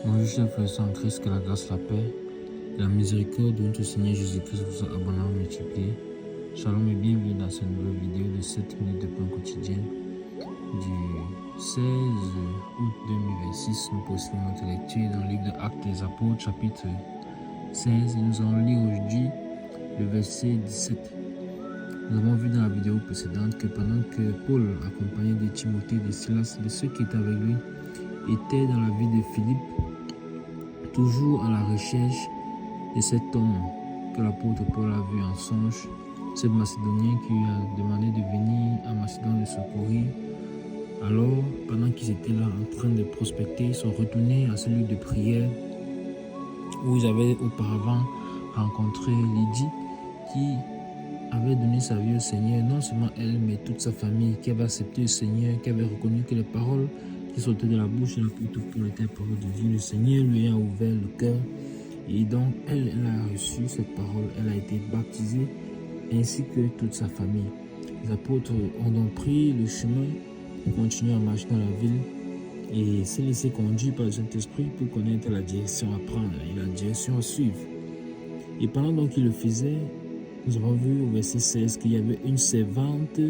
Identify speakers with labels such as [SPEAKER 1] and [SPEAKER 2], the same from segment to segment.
[SPEAKER 1] Bonjour chers frères et en Christ, que la grâce, la paix, la miséricorde de notre Seigneur Jésus-Christ vous soit abondamment multipliée. Shalom et bienvenue dans cette nouvelle vidéo de 7 minutes de pain quotidien du 16 août 2026. Nous poursuivons notre lecture dans le livre de Actes des Apôtres, chapitre 16. Et nous allons lire aujourd'hui le verset 17. Nous avons vu dans la vidéo précédente que pendant que Paul, accompagné de Timothée, de Silas, de ceux qui étaient avec lui, était dans la ville de Philippe, toujours à la recherche de cet homme que l'apôtre Paul a vu en songe, ce Macédonien qui lui a demandé de venir à Macédoine le secourir. Alors, pendant qu'ils étaient là en train de prospecter, ils sont retournés à ce lieu de prière où ils avaient auparavant rencontré Lydie qui avait donné sa vie au Seigneur, non seulement elle, mais toute sa famille, qui avait accepté le Seigneur, qui avait reconnu que les paroles qui sortaient de la bouche de l'apôtre Paul étaient paroles de vie. Le Seigneur lui a ouvert le cœur et donc elle a reçu cette parole, elle a été baptisée ainsi que toute sa famille. Les apôtres ont donc pris le chemin pour continuer à marcher dans la ville et se laisser conduire par le Saint-Esprit pour connaître la direction à prendre et la direction à suivre. Et pendant donc qu'il le faisait, nous avons vu au verset 16 qu'il y avait une servante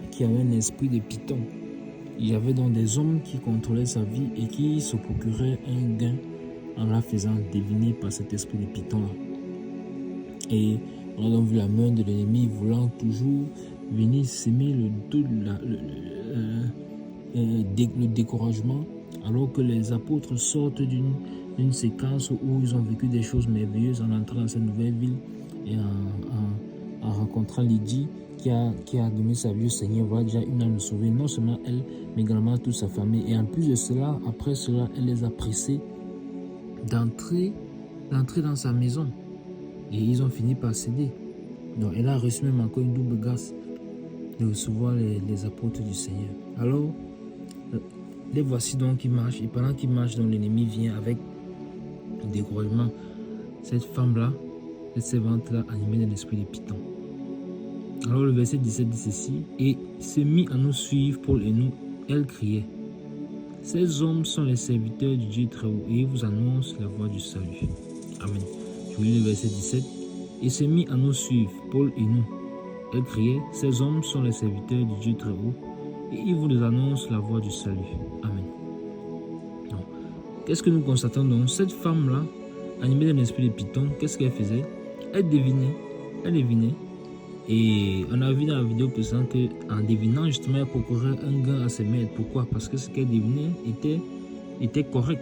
[SPEAKER 1] qui avait un esprit de python. Il y avait donc des hommes qui contrôlaient sa vie et qui se procuraient un gain en la faisant deviner par cet esprit de python-là. Et on a donc vu la main de l'ennemi voulant toujours venir s'aimer le découragement, alors que les apôtres sortent d'une séquence où ils ont vécu des choses merveilleuses en entrant dans cette nouvelle ville et en rencontrant Lydie qui a donné sa vie au Seigneur. Voilà déjà une âme sauvée, non seulement elle, mais également toute sa famille. Et en plus de cela, après cela, elle les a pressés d'entrer dans sa maison. Et ils ont fini par céder. Donc elle a reçu même encore une double grâce de recevoir les apôtres du Seigneur. Alors, les voici donc qui marchent. Et pendant qu'ils marchent, donc l'ennemi vient avec découragement. Cette femme-là, cette servante-là, animée d'un esprit de python. Alors le verset 17 dit ceci: et se mit à nous suivre, Paul et nous. Elle criait: ces hommes sont les serviteurs du Dieu très haut et ils vous annoncent la voie du salut. Amen. Je lis le verset 17. Et se mit à nous suivre, Paul et nous. Elle criait: ces hommes sont les serviteurs du Dieu très haut et ils vous annoncent la voie du salut. Amen. Donc, qu'est-ce que nous constatons donc? Cette femme-là, animée d'un esprit de python, qu'est-ce qu'elle faisait? Elle devinait. Et on a vu dans la vidéo précédente qu'en devinant, justement, elle procurait un gain à ses maîtres. Pourquoi? Parce que ce qu'elle devinait était correct.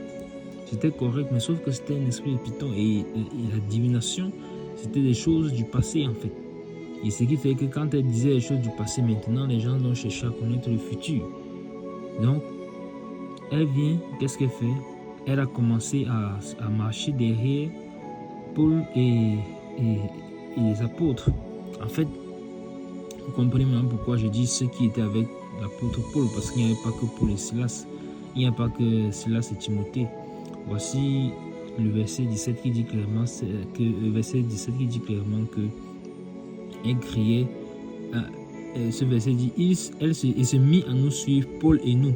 [SPEAKER 1] C'était correct, mais sauf que c'était un esprit de python. Et la divination, c'était des choses du passé, en fait. Et ce qui fait que quand elle disait les choses du passé, maintenant, les gens ont cherché à connaître le futur. Donc, elle vient, qu'est-ce qu'elle fait? Elle a commencé à marcher derrière Paul et les apôtres. En fait, vous comprenez maintenant pourquoi je dis ceux qui étaient avec l'apôtre Paul, parce qu'il n'y avait pas que Paul et Silas, il n'y a pas que Silas et Timothée. Voici le verset 17 qui dit clairement que elle criait. Ce verset dit elle se mit à nous suivre, Paul et nous.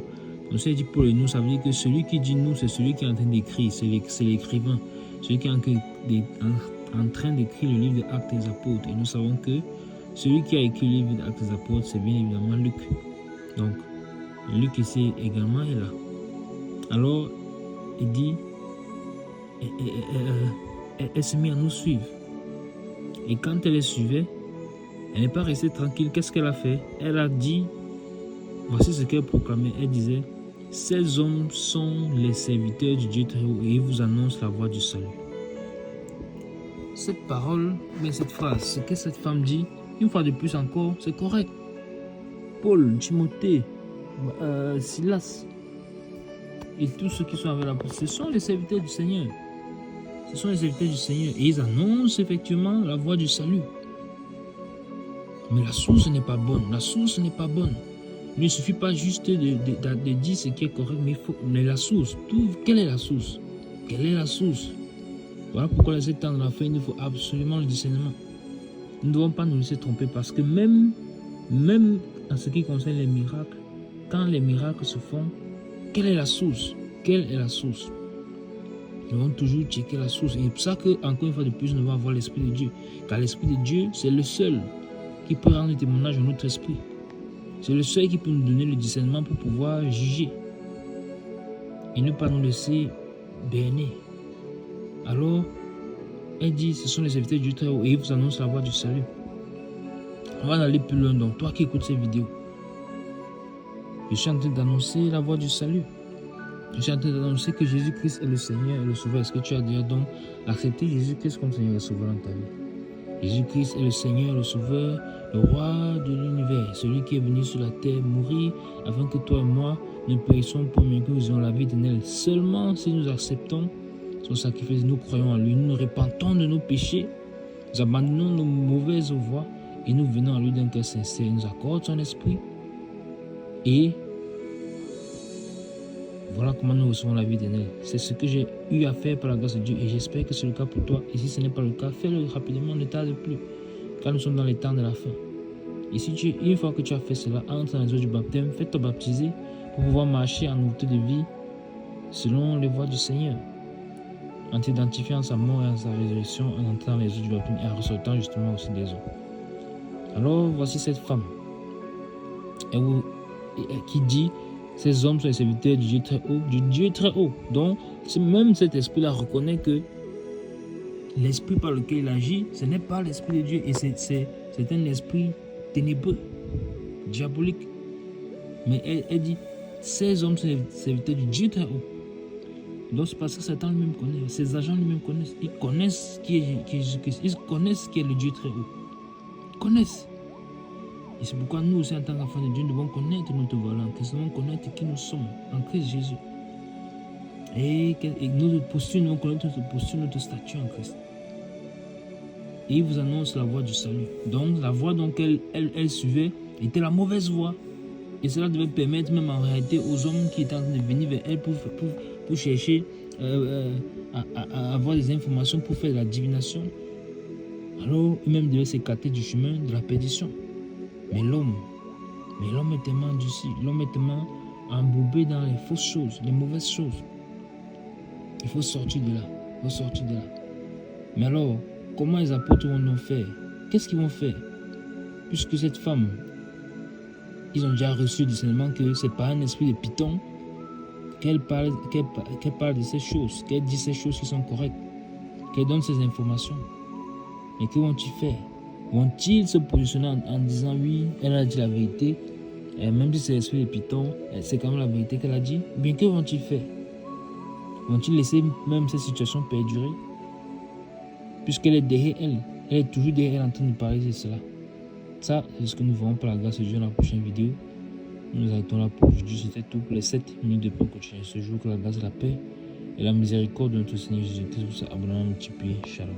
[SPEAKER 1] Donc si elle dit Paul et nous, ça veut dire que celui qui dit nous, c'est celui qui est en train d'écrire, c'est l'écrivain, celui qui est en train d'écrire le livre des Actes des Apôtres. Et nous savons que celui qui a écrit le livre des Actes des Apôtres, c'est bien évidemment Luc. Donc, Luc ici également est là. Alors, il dit, elle se mit à nous suivre. Et quand elle les suivait, elle n'est pas restée tranquille. Qu'est-ce qu'elle a fait? Elle a dit, voici ce qu'elle proclamait. Elle disait: ces hommes sont les serviteurs du Dieu très haut et ils vous annoncent la voie du salut. Cette parole, mais cette phrase, ce que cette femme dit, une fois de plus encore, c'est correct. Paul, Timothée, Silas et tous ceux qui sont avec la ce sont les serviteurs du Seigneur. Ce sont les serviteurs du Seigneur et ils annoncent effectivement la voie du salut. Mais la source n'est pas bonne. La source n'est pas bonne. Il ne suffit pas juste de dire ce qui est correct, mais la source. Quelle est la source? Quelle est la source? Voilà pourquoi dans ces temps de la fin, il nous faut absolument le discernement. Nous ne devons pas nous laisser tromper parce que même en ce qui concerne les miracles, quand les miracles se font, quelle est la source? Quelle est la source? Nous devons toujours checker la source. Et c'est pour ça que, encore une fois de plus, nous devons avoir l'Esprit de Dieu. Car l'Esprit de Dieu, c'est le seul qui peut rendre témoignage à notre esprit. C'est le seul qui peut nous donner le discernement pour pouvoir juger. Et ne pas nous laisser berner. Alors, elle dit, ce sont les serviteurs du Très-Haut et ils vous annoncent la voie du salut. On va aller plus loin. Donc, toi qui écoutes cette vidéo, je suis en train d'annoncer la voie du salut. Je suis en train d'annoncer que Jésus-Christ est le Seigneur et le Sauveur. Est-ce que tu as déjà donc accepté Jésus-Christ comme Seigneur et Sauveur dans ta vie? Jésus-Christ est le Seigneur, le Sauveur, le Roi de l'univers, celui qui est venu sur la terre mourir afin que toi et moi ne périssions pas, mais que nous ayons la vie éternelle. Seulement si nous acceptons son sacrifice, nous croyons en lui, nous nous repentons de nos péchés, nous abandonnons nos mauvaises voies et nous venons à lui d'un cœur sincère. Il nous accorde son esprit et voilà comment nous recevons la vie éternelle. C'est ce que j'ai eu à faire par la grâce de Dieu et j'espère que c'est le cas pour toi. Et si ce n'est pas le cas, fais-le rapidement, ne tarde plus, car nous sommes dans les temps de la fin. Et si une fois que tu as fait cela, entre dans les eaux du baptême, fais-toi baptiser pour pouvoir marcher en nouveauté de vie selon les voies du Seigneur, en t'identifiant à sa mort et à sa résurrection, en entrant dans les eaux du baptême et en ressortant justement aussi des eaux. Alors voici cette femme qui dit: ces hommes sont les serviteurs du Dieu très haut, du Dieu très haut. Donc, même cet esprit-là reconnaît que l'esprit par lequel il agit, ce n'est pas l'esprit de Dieu. Et c'est un esprit ténébreux, diabolique. Mais elle dit, ces hommes sont les serviteurs du Dieu très haut. Donc, c'est parce que Satan lui-même connaît, ses agents lui-même connaissent. Ils connaissent qui est Jésus-Christ. Ils connaissent qui est le Dieu très haut. Ils connaissent. Et c'est pourquoi nous aussi, en tant qu'enfants de Dieu, nous devons connaître notre valeur en Christ, nous devons connaître qui nous sommes en Christ Jésus. Et notre posture, nous devons connaître notre posture, notre statut en Christ. Et il vous annonce la voie du salut. Donc, la voie elle suivait était la mauvaise voie. Et cela devait permettre même en réalité aux hommes qui étaient en train de venir vers elle pour chercher à avoir des informations pour faire de la divination. Alors, eux-mêmes devaient s'écarter du chemin de la perdition. Mais l'homme est tellement endurci, l'homme est tellement embourbé dans les fausses choses, les mauvaises choses. Il faut sortir de là. Mais alors, comment les apôtres vont donc faire? Qu'est-ce qu'ils vont faire? Puisque cette femme, ils ont déjà reçu le discernement que c'est par un esprit de Python qu'elle parle de ces choses, qu'elle dit ces choses qui sont correctes, qu'elle donne ces informations. Mais que vont-ils faire? Vont-ils se positionner en disant oui, elle a dit la vérité, et même si c'est l'esprit de Python, c'est quand même la vérité qu'elle a dit? Bien, que vont-ils faire? Vont-ils laisser même cette situation perdurer? Puisqu'elle est derrière elle est toujours derrière elle en train de parler de cela. Ça, c'est ce que nous verrons par la grâce de Dieu dans la prochaine vidéo. Nous arrêtons là pour aujourd'hui. C'était tout pour les 7 minutes de pain quotidien. Ce jour, que la grâce, la paix et la miséricorde de notre Seigneur Jésus-Christ vous abondamment multiplié. Shalom.